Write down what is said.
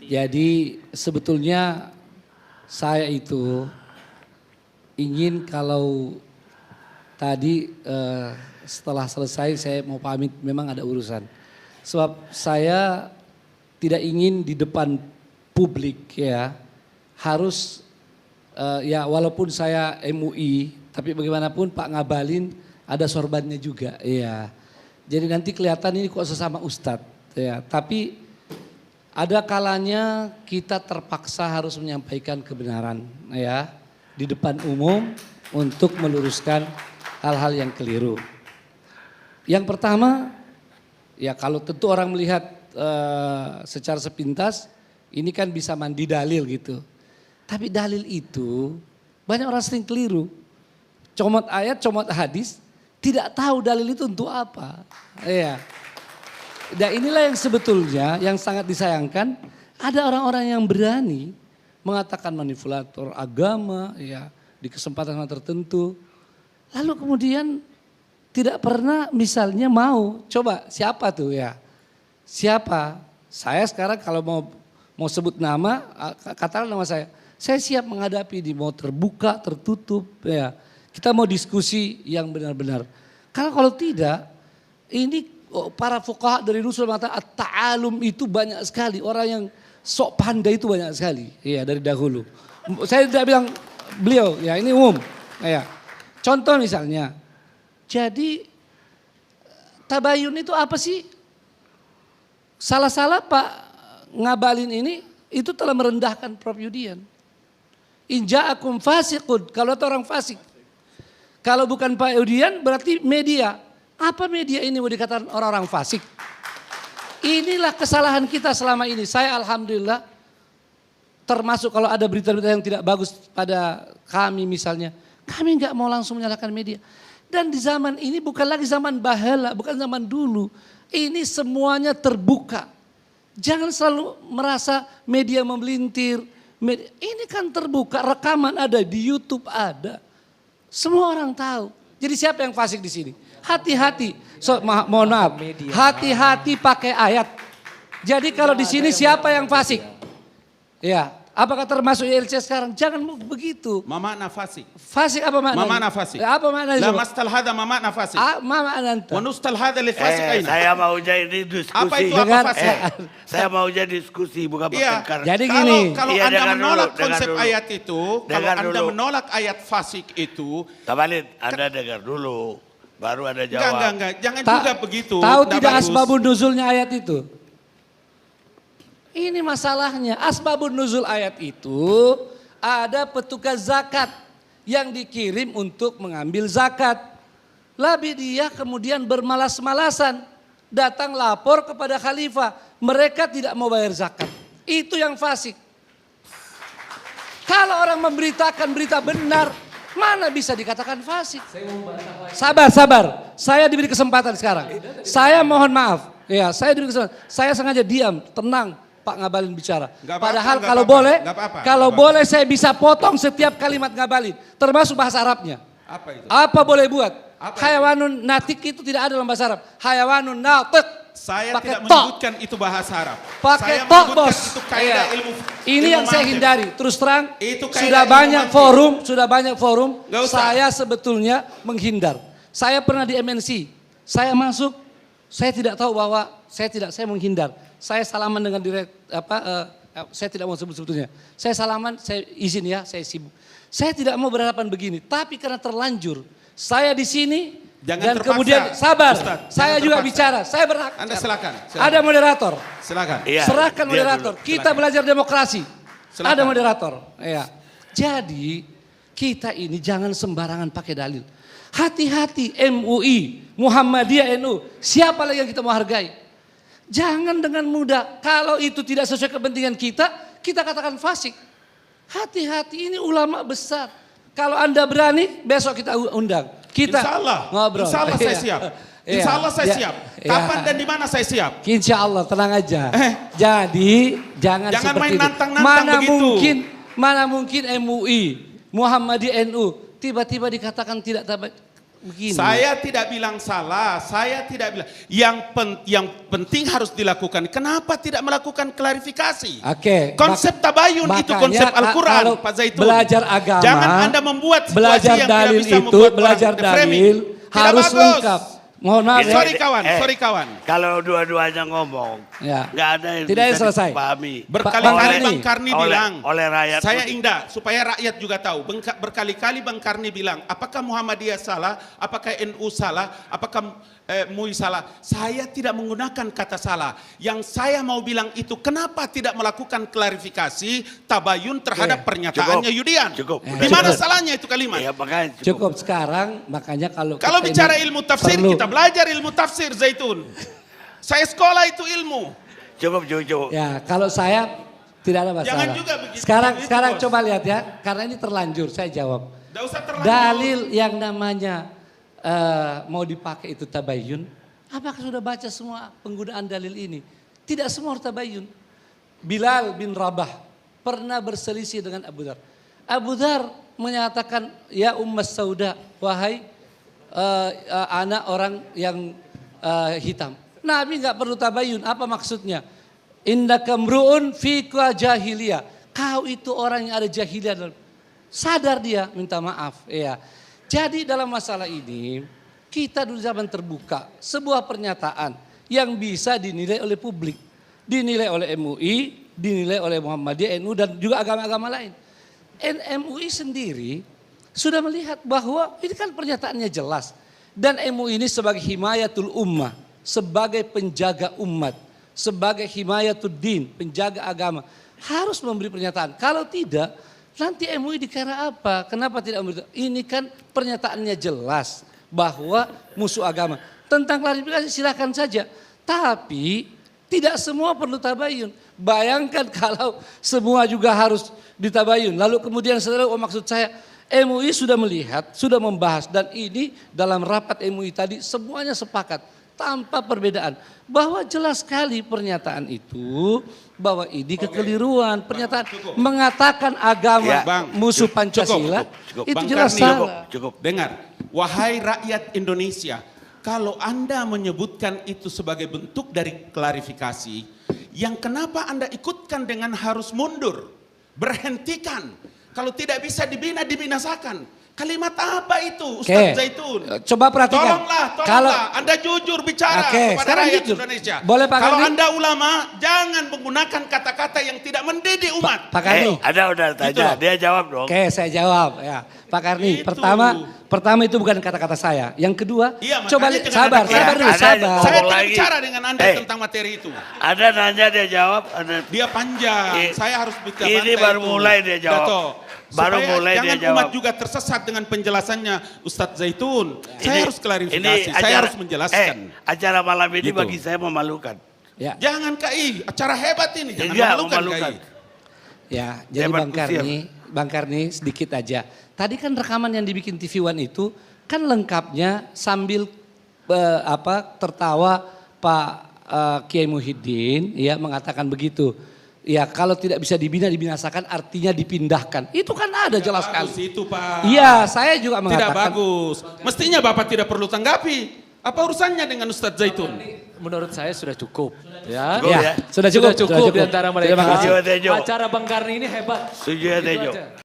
Jadi sebetulnya saya itu ingin kalau tadi setelah selesai saya mau pamit, memang ada urusan. Sebab saya tidak ingin di depan publik ya, harus ya walaupun saya MUI, tapi bagaimanapun Pak Ngabalin ada sorbannya juga ya. Jadi nanti kelihatan ini kok sesama ustadz ya, tapi ada kalanya kita terpaksa harus menyampaikan kebenaran ya di depan umum untuk meluruskan hal-hal yang keliru. Yang pertama, ya kalau tentu orang melihat secara sepintas ini kan bisa mandi dalil gitu. Tapi dalil itu banyak orang sering keliru. Comot ayat, comot hadis, tidak tahu dalil itu untuk apa. Ya. Dan inilah yang sebetulnya yang sangat disayangkan, ada orang-orang yang berani mengatakan manipulator agama ya di kesempatan tertentu. Lalu kemudian tidak pernah misalnya mau coba siapa tuh ya? Siapa? Saya sekarang kalau mau sebut nama, katakan nama saya. Saya siap menghadapi di mau terbuka, tertutup ya. Kita mau diskusi yang benar-benar. Karena kalau tidak, ini para fuqaha dari Rasul mengatakan at-ta'alum itu banyak sekali. Orang yang sok pandai itu banyak sekali. Iya dari dahulu. Saya tidak bilang beliau, ya ini umum. Ya. Contoh misalnya, jadi tabayun itu apa sih? Salah-salah Pak Ngabalin ini itu telah merendahkan Prof Yudian. Inja'akum fasiqun, kalau itu orang fasik. Kalau bukan Pak Yudian berarti media. Apa media ini mau dikatakan orang-orang fasik? Inilah kesalahan kita selama ini. Saya alhamdulillah termasuk kalau ada berita-berita yang tidak bagus pada kami misalnya. Kami nggak mau langsung menyalahkan media. Dan di zaman ini bukan lagi zaman bahala, bukan zaman dulu. Ini semuanya terbuka. Jangan selalu merasa media memelintir. Ini kan terbuka, rekaman ada, di YouTube ada. Semua orang tahu. Jadi siapa yang fasik di sini? Hati-hati, mohon maaf, hati-hati pakai ayat. Jadi kalau di sini siapa yang fasik? Ya, apakah termasuk ILC sekarang? Jangan begitu. Ma makna fasik? Fasik apa makna? Ma makna fasik? Apa makna? La mastal hadha ma makna fasik? Ma makna anta? Wa nustal hadha li fasik aina? Saya mau jadi diskusi. Apa itu apa fasik? Saya mau jadi diskusi bukan bertengkar. Jadi gini. Kalau Iya, Anda menolak dulu, konsep dulu. ayat itu, kalau Anda menolak ayat fasik itu. Kabalin, Anda dengar dulu. Baru ada jawab. Enggak. Jangan juga begitu. Tahu Nggak tidak bagus. asbabun nuzulnya ayat itu? Ini masalahnya. Asbabun nuzul ayat itu ada petugas zakat yang dikirim untuk mengambil zakat. Lalu dia kemudian bermalas-malasan datang lapor kepada khalifah. Mereka tidak mau bayar zakat. Itu yang fasik. Kalau orang memberitakan berita benar, mana bisa dikatakan fasik? Sabar. Saya diberi kesempatan sekarang. Saya mohon maaf. Ya, saya diberi kesempatan. Saya sengaja diam, tenang Pak Ngabalin bicara. Padahal kalau boleh saya bisa potong setiap kalimat Ngabalin, termasuk bahasa Arabnya. Apa itu? Apa boleh buat? Hayawanun natik itu tidak ada dalam bahasa Arab. Hayawanun natik. Saya Pakai tidak menyebutkan itu bahasa Arab. Pakai Saya tok menyebutkan bos. itu kaidah ilmu. Ini yang saya hindari. Terus terang Itu kaidah sudah ilmu banyak forum. Nggak usah. Saya sebetulnya menghindar. Saya pernah di MNC. Saya masuk. Saya tidak tahu bahwa saya menghindar. Saya salaman dengan saya tidak mau sebut sebetulnya. Saya salaman, saya izin ya, saya sibuk. Saya tidak mau berhadapan begini. Tapi karena terlanjur, saya di sini. Jangan dan terpaksa. kemudian sabar, Ustaz, saya juga terpaksa. bicara, saya berhak. Anda silakan. Ada moderator. Silakan. Iya, Serahkan dia moderator. dulu. Kita belajar demokrasi. Silakan. Ada moderator. Ya. Jadi kita ini jangan sembarangan pakai dalil. Hati-hati MUI, Muhammadiyah NU, siapa lagi yang kita mau hargai? Jangan dengan mudah. Kalau itu tidak sesuai kepentingan kita katakan fasik. Hati-hati, ini ulama besar. Kalau Anda berani, besok kita undang. Kita Insya Allah. ngobrol. Insya Allah saya Iya. siap. Iya. Insya Allah saya Ya. siap. Iya. Kapan dan di mana saya siap? Insya Allah, tenang aja. Jadi jangan Jangan seperti main itu. nantang-nantang begitu. Mana mungkin MUI, Muhammadiyah NU tiba-tiba dikatakan tidak begini. Saya tidak bilang salah, saya tidak bilang. Yang penting harus dilakukan. Kenapa tidak melakukan klarifikasi? Oke. Konsep tabayun itu makanya konsep Al-Quran, kalau Pak Zaitun. belajar agama, Jangan Anda membuat situasi belajar yang tidak dalil bisa itu, membuat belajar orang framing. dalil Tidak harus bagus. lengkap. Mohon maaf ya. Sorry kawan, sorry kawan. Kalau dua-duanya ngomong, Ya. nggak ada yang Tidak bisa selesai. dipahami. Berkali-kali Bang Bang Karni bilang, oleh rakyat. saya indah supaya rakyat juga tahu. Berkali-kali Bang Karni bilang, apakah Muhammadiyah salah, apakah NU salah, apakah MUI salah. Saya tidak menggunakan kata salah. Yang saya mau bilang itu, kenapa tidak melakukan klarifikasi tabayun terhadap pernyataannya Yudian? Cukup. Di mana salahnya itu kalimat? Ya, makanya Cukup sekarang, makanya kalau Kalau kita bicara ini ilmu tafsir, perlu- kita belajar ilmu tafsir, Zaitun. Saya sekolah itu ilmu. cukup. Ya, kalau saya tidak ada masalah. Jangan juga begitu. Sekarang Bos. coba lihat ya, karena ini terlanjur, saya jawab. Tidak usah terlanjur. Dalil yang namanya mau dipakai itu tabayun, apakah sudah baca semua penggunaan dalil ini? Tidak semua harus tabayun. Bilal bin Rabah pernah berselisih dengan Abu Dhar. Abu Dhar menyatakan, ya Ummas Sauda, wahai anak orang yang hitam. Nabi nggak perlu tabayun, apa maksudnya? Indaka mru'un fika jahiliyah. Kau itu orang yang ada jahiliyah. Sadar dia, minta maaf. Ya. Jadi dalam masalah ini, kita dulu zaman terbuka. Sebuah pernyataan yang bisa dinilai oleh publik. Dinilai oleh MUI, dinilai oleh Muhammadiyah, NU, dan juga agama-agama lain. MUI sendiri sudah melihat bahwa ini kan pernyataannya jelas. Dan MUI ini sebagai himayatul ummah, sebagai penjaga umat, sebagai himayatul din, penjaga agama, harus memberi pernyataan. Kalau tidak, nanti MUI dikira apa? Kenapa tidak memberi? Ini kan pernyataannya jelas bahwa musuh agama. Tentang klarifikasi silakan saja. Tapi tidak semua perlu tabayun. Bayangkan kalau semua juga harus ditabayun. Lalu kemudian saudara, maksud saya MUI sudah melihat, sudah membahas. Dan ini dalam rapat MUI tadi semuanya sepakat tanpa perbedaan. Bahwa jelas sekali pernyataan itu, bahwa ini kekeliruan. Pernyataan mengatakan agama Ya, Bang, musuh Pancasila, cukup. itu Bang jelas Karni, salah. Cukup. Dengar, wahai rakyat Indonesia, kalau Anda menyebutkan itu sebagai bentuk dari klarifikasi, yang kenapa Anda ikutkan dengan harus mundur, berhentikan, kalau tidak bisa dibina, dibinasakan. Kalimat apa itu, Ustaz Zaitun? Coba perhatikan. Tolonglah, Anda jujur bicara kepada sekarang rakyat jujur. Indonesia. Boleh Pak Kalau Karni? Anda ulama, jangan menggunakan kata-kata yang tidak mendidik umat. Pak Karni. Ada udah Gitu tanya, loh. dia jawab dong. Oke, saya jawab ya. Pak Karni, Itu. pertama itu bukan kata-kata saya. Yang kedua, Iya, makanya coba jangan sabar ada dulu, ada- sabar. ada- Saya Ngomong tidak lagi. bicara dengan Anda tentang materi itu. Ada nanya dia jawab, ada Dia panjang, Eh, saya harus bicara. ini baru mulai dia jawab. Baru Supaya mulai dia jangan jawab. umat juga tersesat dengan penjelasannya Ustadz Zaitun. Saya harus klarifikasi, ini saya harus menjelaskan. Acara malam ini Gitu. bagi saya memalukan. Ya, Jangan KI, acara hebat ini, jangan Enggak, memalukan memalukan. KI. ya. Jadi Hebat Bang Karni sedikit aja. Tadi kan rekaman yang dibikin TV One itu kan lengkapnya sambil tertawa Pak Kiai Muhyiddin ya mengatakan begitu. Ya kalau tidak bisa dibina dibinasakan artinya dipindahkan. Itu kan ada jelas Bagus sekali. itu Pak. Iya, saya juga Tidak mengatakan. bagus. Mestinya Bapak tidak perlu tanggapi. Apa urusannya dengan Ustadz Zaitun? Menurut saya sudah cukup. Ya, Cukup Ya, ya? sudah cukup. Sudah cukup di antara mereka. Terima kasih. Tejo. Acara Bang Karni ini hebat. Setuju ya Itu Tejo. aja.